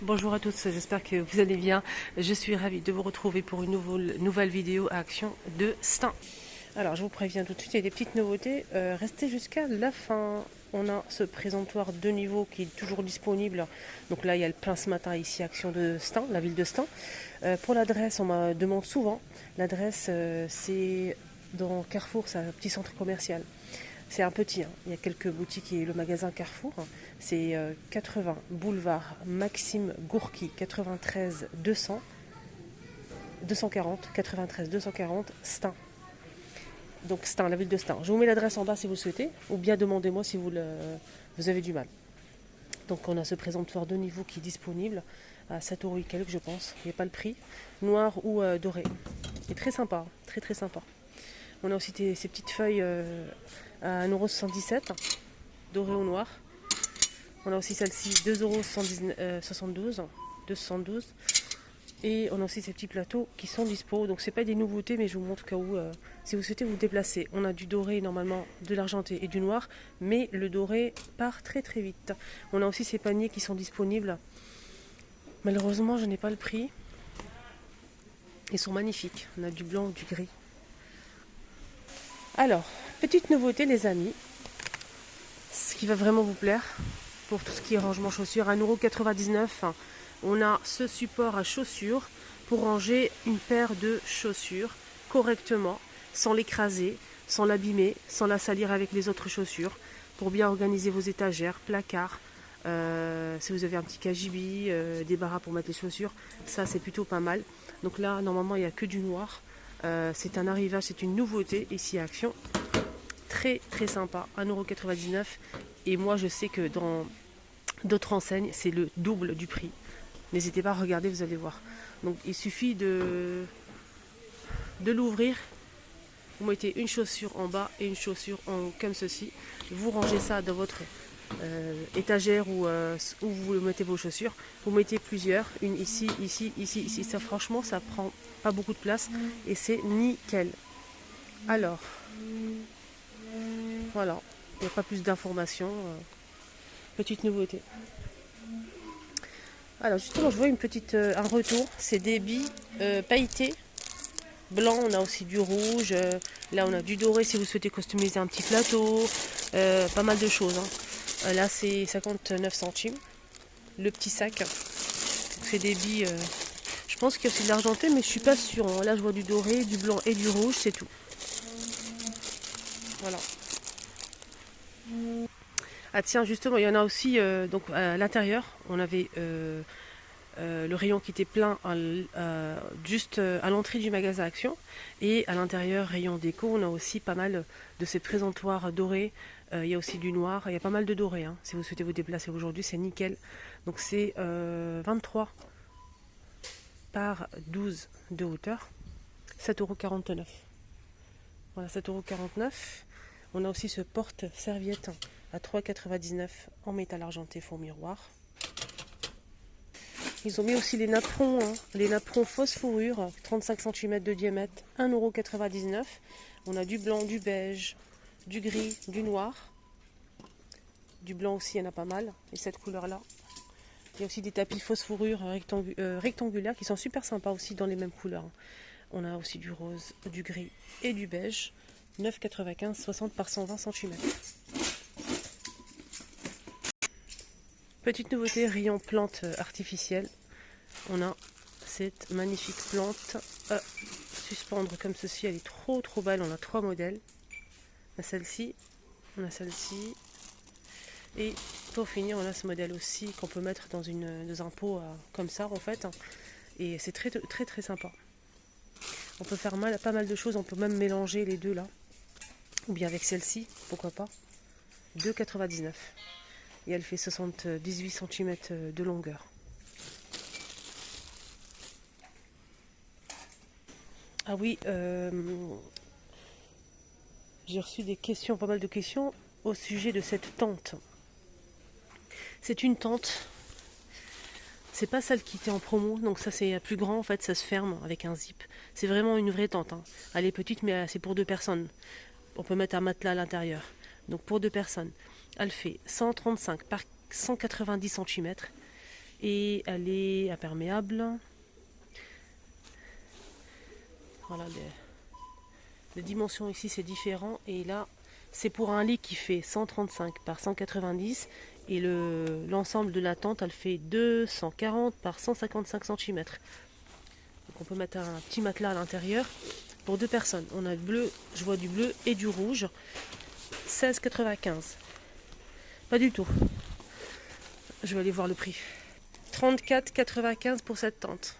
Bonjour à tous, j'espère que vous allez bien. Je suis ravie de vous retrouver pour une nouvelle vidéo à action de Stein. Alors je vous préviens tout de suite, il y a des petites nouveautés. Restez jusqu'à la fin. On a ce présentoir de niveau qui est toujours disponible. Donc là il y a le plein ce matin ici action de Stein, la ville de Stein. Pour l'adresse, on me demande souvent. L'adresse c'est dans Carrefour, c'est un petit centre commercial. C'est un petit, hein. Il y a quelques boutiques et le magasin Carrefour. C'est 80 boulevard Maxime Gourki, 93 200 240 93 240 Stein. Donc Stein, la ville de Stein. Je vous mets l'adresse en bas si vous souhaitez, ou bien demandez-moi si vous avez du mal. Donc on a ce présentoir de niveau qui est disponible à 7 € et quelques, je pense. Il n'y a pas le prix. Noir ou doré. Il est très sympa, très très sympa. On a aussi ces petites feuilles à 1,77 €, doré au noir. On a aussi celle-ci, 2,72 €. Et on a aussi ces petits plateaux qui sont dispo. Donc c'est pas des nouveautés, mais je vous montre au cas où, si vous souhaitez vous déplacer. On a du doré normalement, de l'argenté et du noir, mais le doré part très très vite. On a aussi ces paniers qui sont disponibles. Malheureusement, je n'ai pas le prix. Ils sont magnifiques. On a du blanc ou du gris. Alors, petite nouveauté les amis, ce qui va vraiment vous plaire pour tout ce qui est rangement chaussures, à 1,99 €, on a ce support à chaussures pour ranger une paire de chaussures correctement, sans l'écraser, sans l'abîmer, sans la salir avec les autres chaussures, pour bien organiser vos étagères, placards. Si vous avez un petit cagibi, des barras pour mettre les chaussures, ça c'est plutôt pas mal. Donc là, normalement, il n'y a que du noir. C'est un arrivage, c'est une nouveauté ici à Action. Très très sympa, 1,99 €. Et moi je sais que dans d'autres enseignes c'est le double du prix. N'hésitez pas à regarder, vous allez voir. Donc il suffit de l'ouvrir. Vous mettez une chaussure en bas et une chaussure en haut comme ceci. Vous rangez ça dans votre étagère où vous mettez vos chaussures. Vous mettez plusieurs, une ici, ici, ici, ici. Ça franchement ça prend pas beaucoup de place et c'est nickel. Alors voilà, il n'y a pas plus d'informations. Petite nouveauté. Alors justement, je vois un retour. C'est des billes pailletées. Blanc, on a aussi du rouge. Là, on a du doré si vous souhaitez customiser un petit plateau. Pas mal de choses. Hein. Là, c'est 59 centimes. Le petit sac. C'est des billes. Je pense qu'il y a aussi de l'argenté, mais je suis pas sûre. Hein. Là, je vois du doré, du blanc et du rouge. C'est tout. Voilà. Ah tiens, justement, il y en a aussi donc à l'intérieur. On avait le rayon qui était plein juste à l'entrée du magasin Action. Et à l'intérieur, rayon déco, on a aussi pas mal de ces présentoirs dorés. Il y a aussi du noir. Il y a pas mal de dorés. Hein. Si vous souhaitez vous déplacer aujourd'hui, c'est nickel. Donc c'est 23 par 12 de hauteur. 7,49 €. Voilà, 7,49 €. On a aussi ce porte-serviette à 3,99 € en métal argenté fond miroir. Ils ont mis aussi les napperons, hein, les napperons fausse fourrure, 35 cm de diamètre, 1,99 €. On a du blanc, du beige, du gris, du noir. Du blanc aussi, il y en a pas mal, et cette couleur-là. Il y a aussi des tapis fausse fourrure rectangulaires qui sont super sympas aussi dans les mêmes couleurs. On a aussi du rose, du gris et du beige. 9,95 €, 60 par 120 cm. Petite nouveauté, rayon plante artificielle. On a cette magnifique plante à suspendre comme ceci. Elle est trop trop belle. On a 3 modèles. On a celle-ci, on a celle-ci. Et pour finir, on a ce modèle aussi qu'on peut mettre dans un pot comme ça en fait. Et c'est très très très sympa. On peut faire pas mal de choses. On peut même mélanger les deux là. Ou bien avec celle-ci, pourquoi pas. 2,99 €. Et elle fait 78 cm de longueur. Ah oui, j'ai reçu des questions, pas mal de questions au sujet de cette tente. C'est une tente, c'est pas celle qui était en promo, donc ça c'est plus grand en fait, ça se ferme avec un zip. C'est vraiment une vraie tente. Hein. Elle est petite mais c'est pour 2 personnes. On peut mettre un matelas à l'intérieur. Donc pour 2 personnes. Elle fait 135 par 190 cm et elle est imperméable. Voilà, les dimensions ici c'est différent, et là c'est pour un lit qui fait 135 par 190 et l'ensemble de la tente elle fait 240 par 155 cm. Donc on peut mettre un petit matelas à l'intérieur pour 2 personnes. On a le bleu, je vois du bleu et du rouge. 16,95. Pas du tout. Je vais aller voir le prix. 34,95 pour cette tente.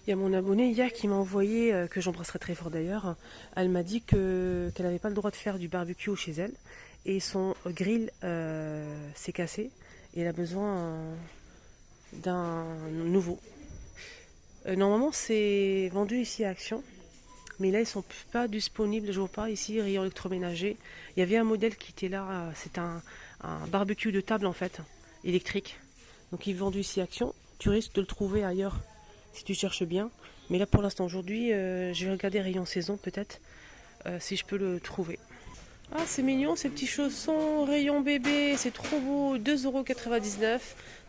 Il y a mon abonné hier qui m'a envoyé, que j'embrasserai très fort d'ailleurs, elle m'a dit qu'elle n'avait pas le droit de faire du barbecue chez elle et son grill s'est cassé et elle a besoin d'un nouveau. Normalement c'est vendu ici à Action, mais là ils sont pas disponibles, je vois pas ici, rayon électroménager. Il y avait un modèle qui était là, c'est un barbecue de table en fait, électrique. Donc il est vendu ici à Action, tu risques de le trouver ailleurs si tu cherches bien. Mais là pour l'instant aujourd'hui, je vais regarder rayon saison peut-être, si je peux le trouver. Ah c'est mignon ces petits chaussons, rayon bébé, c'est trop beau, 2,99 €.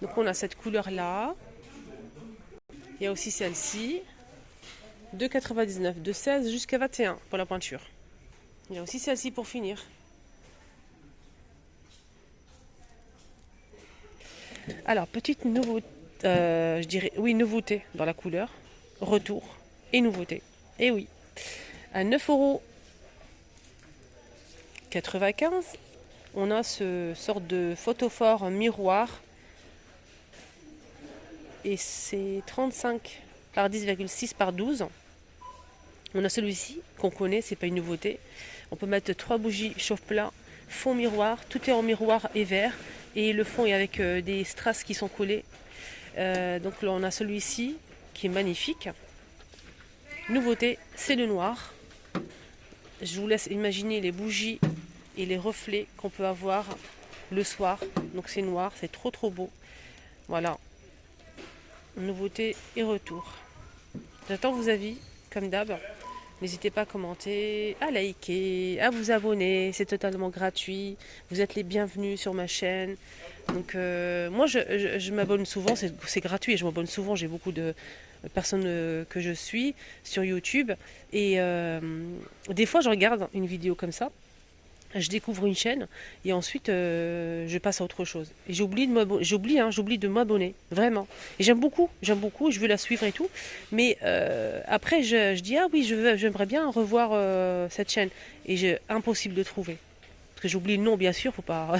Donc on a cette couleur là. Il y a aussi celle-ci, 2,99 €, de 16 jusqu'à 21 pour la pointure. Il y a aussi celle-ci pour finir. Alors petite nouveauté, je dirais oui nouveauté dans la couleur, retour et nouveauté. Et oui, à 9,95 €, on a ce sorte de photophore miroir et c'est 35 par 10,6 par 12. On a celui-ci qu'on connaît, c'est pas une nouveauté. On peut mettre 3 bougies chauffe-plat, fond miroir, tout est en miroir et vert et le fond est avec des strass qui sont collés. Donc là on a celui-ci qui est magnifique. Nouveauté, c'est le noir. Je vous laisse imaginer les bougies et les reflets qu'on peut avoir le soir. Donc c'est noir, c'est trop trop beau. Voilà. Nouveauté et retour. J'attends vos avis, comme d'hab. N'hésitez pas à commenter, à liker, à vous abonner. C'est totalement gratuit. Vous êtes les bienvenus sur ma chaîne. Donc moi je m'abonne souvent, c'est gratuit. Je m'abonne souvent, j'ai beaucoup de personnes que je suis sur YouTube. Et des fois je regarde une vidéo comme ça. Je découvre une chaîne et ensuite je passe à autre chose. Et j'oublie de m'abonner, vraiment. Et j'aime beaucoup, je veux la suivre et tout. Mais après je dis ah oui, j'aimerais bien revoir cette chaîne. Et impossible de trouver. Parce que j'oublie le nom bien sûr, faut pas.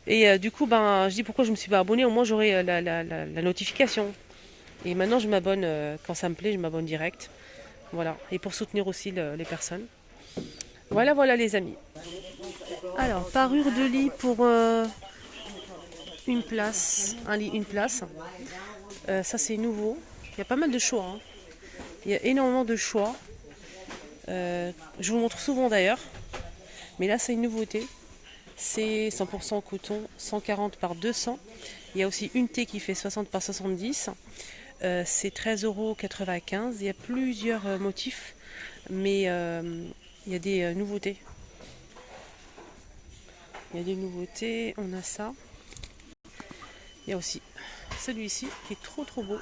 Et du coup ben je dis pourquoi je me suis pas abonnée, au moins j'aurai la notification. Et maintenant je m'abonne quand ça me plaît, je m'abonne direct. Voilà. Et pour soutenir aussi les personnes. Voilà les amis. Alors, parure de lit pour une place. Un lit, une place. Ça, c'est nouveau. Il y a pas mal de choix. Hein. Il y a énormément de choix. Je vous montre souvent d'ailleurs. Mais là, c'est une nouveauté. C'est 100% coton, 140 par 200. Il y a aussi une T qui fait 60 par 70. C'est 13,95 €. Il y a plusieurs motifs. Mais il y a des nouveautés. Il y a des nouveautés, on a ça. Il y a aussi celui-ci qui est trop trop beau.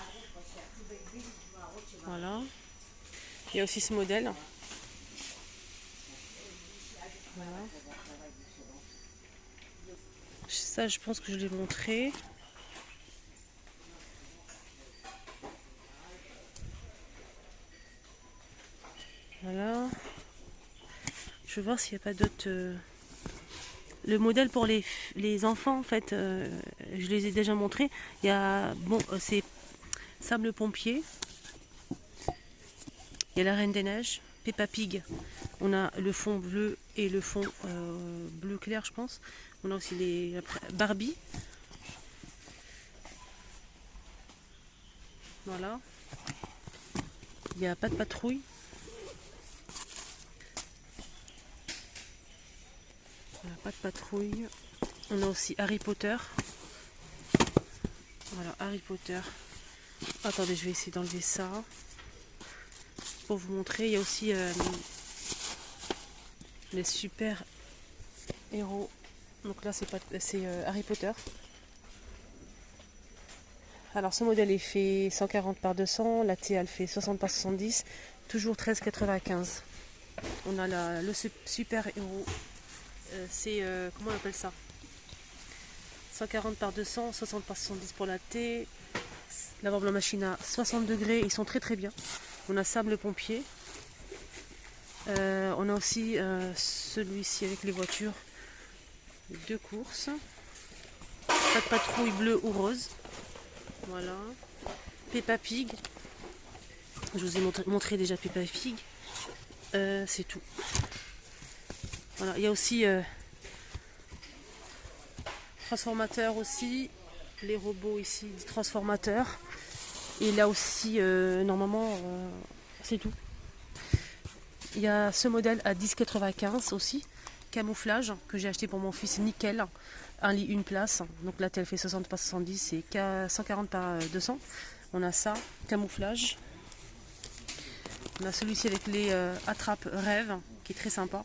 Voilà. Il y a aussi ce modèle. Voilà. Ça, je pense que je l'ai montré. Voilà. Je vais voir s'il n'y a pas d'autres... Le modèle pour les enfants, en fait, je les ai déjà montrés. Il y a, bon, c'est Sable Pompier. Il y a la Reine des Neiges, Peppa Pig. On a le fond bleu et le fond bleu clair, je pense. On a aussi les Barbie. Voilà. Il n'y a pas de patrouille. Voilà, pas de patrouille. On a aussi Harry Potter. Voilà, Harry Potter. Attendez, je vais essayer d'enlever ça. Pour vous montrer, il y a aussi les super héros. Donc là, c'est Harry Potter. Alors ce modèle est fait 140 par 200, la T elle fait 60 par 70, toujours 13,95. On a le super héros, c'est comment on appelle ça, 140 par 200, 60 par 70 pour la T. Lavable en machine à 60 degrés, ils sont très très bien. On a Sam le pompier. On a aussi celui-ci avec les voitures de course. Pas de patrouille bleue ou rose. Voilà. Peppa Pig. Je vous ai montré déjà Peppa Pig. C'est tout. Voilà. Il y a aussi transformateurs aussi. Les robots ici, des transformateurs. Et là aussi, normalement, c'est tout. Il y a ce modèle à 10,95 aussi. Camouflage que j'ai acheté pour mon fils, nickel. Un lit, une place. Donc là, elle fait 60 par 70, c'est 140 par 200. On a ça, camouflage. On a celui-ci avec les attrape rêve, qui est très sympa.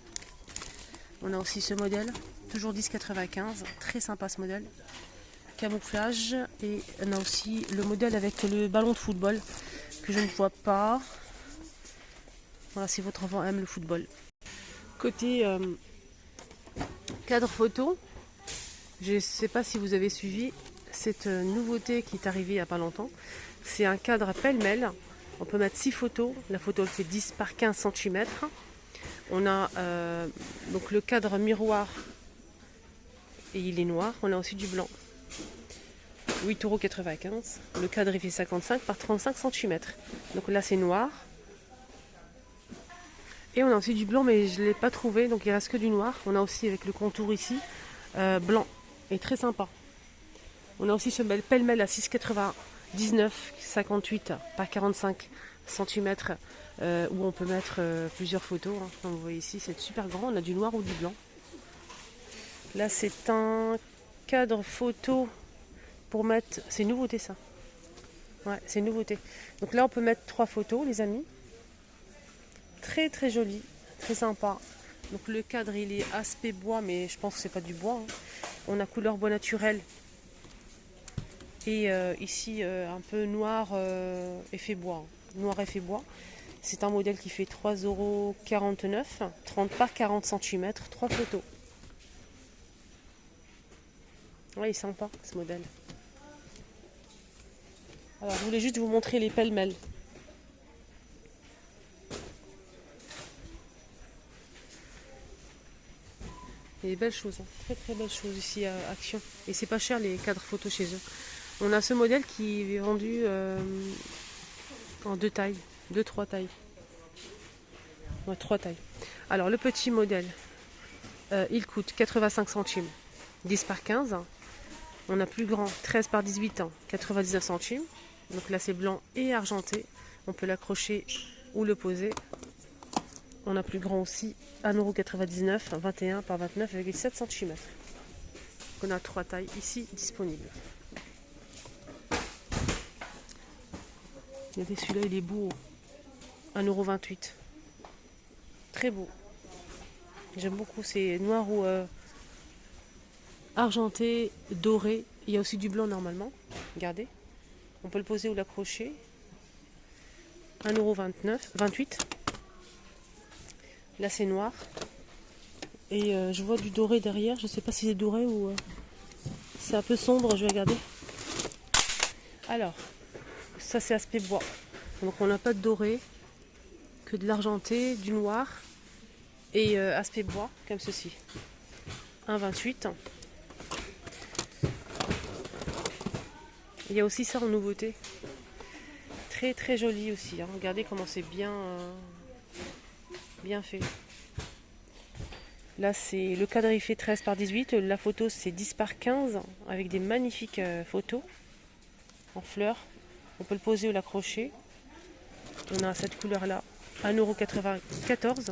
On a aussi ce modèle, toujours 10,95. Très sympa ce modèle. Camouflage. Et on a aussi le modèle avec le ballon de football, que je ne vois pas. Voilà, si votre enfant aime le football. Côté cadre photo, je ne sais pas si vous avez suivi cette nouveauté qui est arrivée il n'y a pas longtemps. C'est un cadre pêle-mêle. On peut mettre 6 photos. La photo elle fait 10 par 15 cm. On a donc le cadre miroir et il est noir. On a aussi du blanc. 8,95 €. Le cadre il fait 55 par 35 cm. Donc là c'est noir. Et on a aussi du blanc, mais je ne l'ai pas trouvé, donc il reste que du noir. On a aussi avec le contour ici, blanc, et très sympa. On a aussi ce pêle-mêle à 6,99, 58 par 45 cm, où on peut mettre plusieurs photos. Hein. Comme vous voyez ici, c'est super grand, on a du noir ou du blanc. Là, c'est un cadre photo pour mettre... C'est une nouveauté, ça. Ouais, c'est une nouveauté. Donc là, on peut mettre 3 photos, les amis. Très très joli, très sympa. Donc le cadre il est aspect bois, mais je pense que c'est pas du bois. Hein. On a couleur bois naturel. Et ici un peu noir effet bois. Noir effet bois. C'est un modèle qui fait 3,49 €, 30 par 40 cm, 3 photos. Ouais, il est sympa ce modèle. Alors je voulais juste vous montrer les pêle-mêle. Il y a des belles choses, hein. Très très belles choses ici à Action. Et c'est pas cher les cadres photos chez eux. On a ce modèle qui est vendu en 2 tailles, 2-3 tailles. Ouais, 3 tailles. Alors le petit modèle, il coûte 85 centimes, 10 par 15. On a plus grand, 13 par 18 ans, 99 centimes. Donc là c'est blanc et argenté. On peut l'accrocher ou le poser. On a plus grand aussi, 1,99 €, 21 par 29,7 cm. On a 3 tailles ici disponibles. Regardez, celui-là il est beau, 1,28 €. Très beau. J'aime beaucoup, c'est noir ou argenté, doré. Il y a aussi du blanc normalement. Regardez, on peut le poser ou l'accrocher. 1,28 €. Là c'est noir. Et je vois du doré derrière. Je ne sais pas si c'est doré ou c'est un peu sombre. Je vais regarder. Alors, ça c'est aspect bois. Donc on n'a pas de doré, que de l'argenté, du noir et aspect bois comme ceci. 1,28 €. Il y a aussi ça en nouveauté. Très très joli aussi. Hein. Regardez comment c'est bien fait. Là c'est le cadre il fait 13 par 18. La photo c'est 10 par 15 avec des magnifiques photos en fleurs. On peut le poser ou l'accrocher. On a cette couleur là. 1,94 €.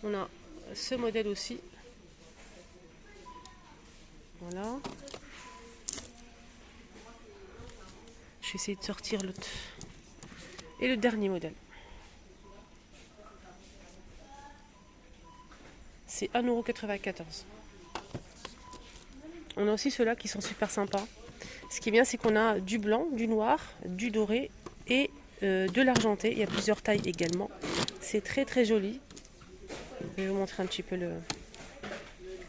On a ce modèle aussi. Voilà. Je vais essayer de sortir l'autre. Et le dernier modèle. C'est 1,94 €. On a aussi ceux-là qui sont super sympas. Ce qui est bien, c'est qu'on a du blanc, du noir, du doré et de l'argenté. Il y a plusieurs tailles également. C'est très très joli. Je vais vous montrer un petit peu le...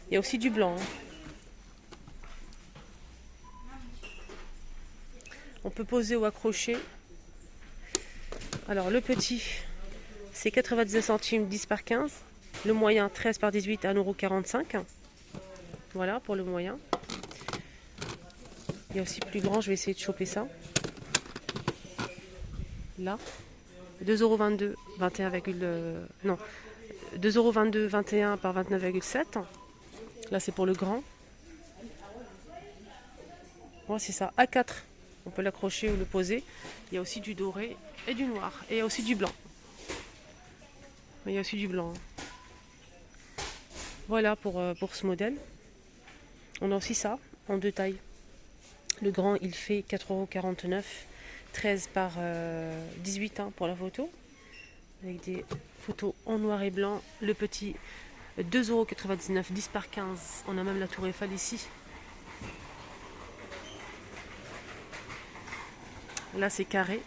Il y a aussi du blanc. Hein. On peut poser ou accrocher. Alors le petit, c'est 99 centimes, 10 par 15. Le moyen, 13 par 18, 1,45 €. Voilà pour le moyen. Il y a aussi plus grand, je vais essayer de choper ça. Là, 2,22 €, 21, non, 2,22 €, 21 par 29,7. Là, c'est pour le grand. Moi, c'est ça, A4. On peut l'accrocher ou le poser. Il y a aussi du doré et du noir. Et il y a aussi du blanc. Il y a aussi du blanc. Voilà pour ce modèle. On a aussi ça, en deux tailles. Le grand, il fait 4,49 €, 13 par 18 pour la photo. Avec des photos en noir et blanc. Le petit, 2,99 €, 10 par 15. On a même la tour Eiffel ici. Là, c'est carré.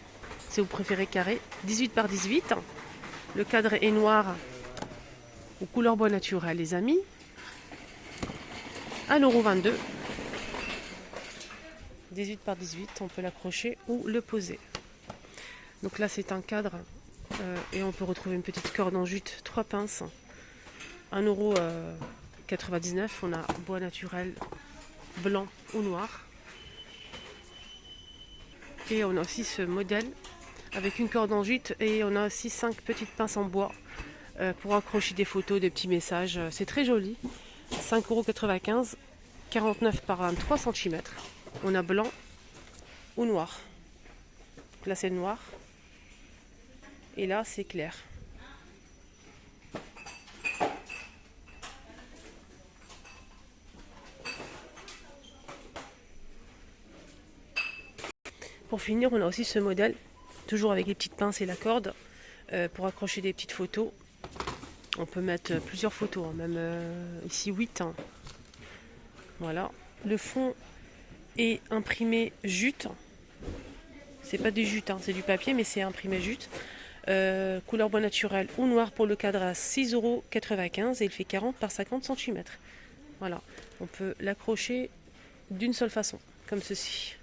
Si vous préférez carré. 18 par 18. Le cadre est noir aux couleurs bois naturel, les amis. 1,22 €. 18 par 18. On peut l'accrocher ou le poser. Donc là, c'est un cadre. Et on peut retrouver une petite corde en jute, 3 pinces. 1,99 €. On a bois naturel, blanc ou noir. Et on a aussi ce modèle avec une corde en jute et on a aussi 5 petites pinces en bois pour accrocher des photos, des petits messages. C'est très joli. 5,95 €, 49 par 23 cm. On a blanc ou noir. Là c'est noir et là c'est clair. Pour finir, on a aussi ce modèle, toujours avec les petites pinces et la corde, pour accrocher des petites photos. On peut mettre plusieurs photos, hein, même ici 8. Hein. Voilà. Le fond est imprimé jute. C'est pas du jute, hein, c'est du papier, mais c'est imprimé jute. Couleur bois naturel ou noir pour le cadre à 6,95 € et il fait 40 par 50 cm. Voilà. On peut l'accrocher d'une seule façon, comme ceci.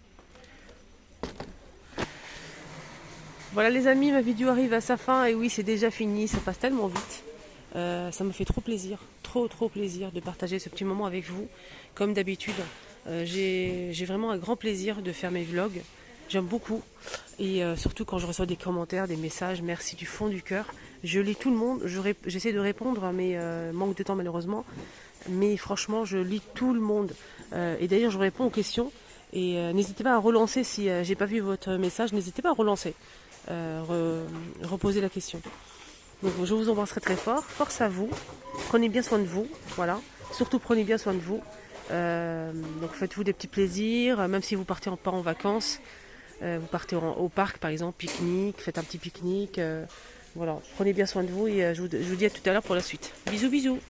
Voilà les amis, ma vidéo arrive à sa fin et oui c'est déjà fini, ça passe tellement vite. Ça me fait trop plaisir, trop plaisir de partager ce petit moment avec vous. Comme d'habitude, j'ai vraiment un grand plaisir de faire mes vlogs. J'aime beaucoup et surtout quand je reçois des commentaires, des messages, merci du fond du cœur. Je lis tout le monde, j'essaie de répondre mais manque de temps malheureusement. Mais franchement je lis tout le monde et d'ailleurs je réponds aux questions. Et n'hésitez pas à relancer si j'ai pas vu votre message, n'hésitez pas à relancer, reposer la question. Donc je vous embrasserai très fort, force à vous, prenez bien soin de vous, voilà, surtout prenez bien soin de vous. Donc faites-vous des petits plaisirs, même si vous partez pas en vacances, vous partez au parc par exemple, pique-nique, faites un petit pique-nique, voilà, prenez bien soin de vous et je vous dis à tout à l'heure pour la suite. Bisous bisous.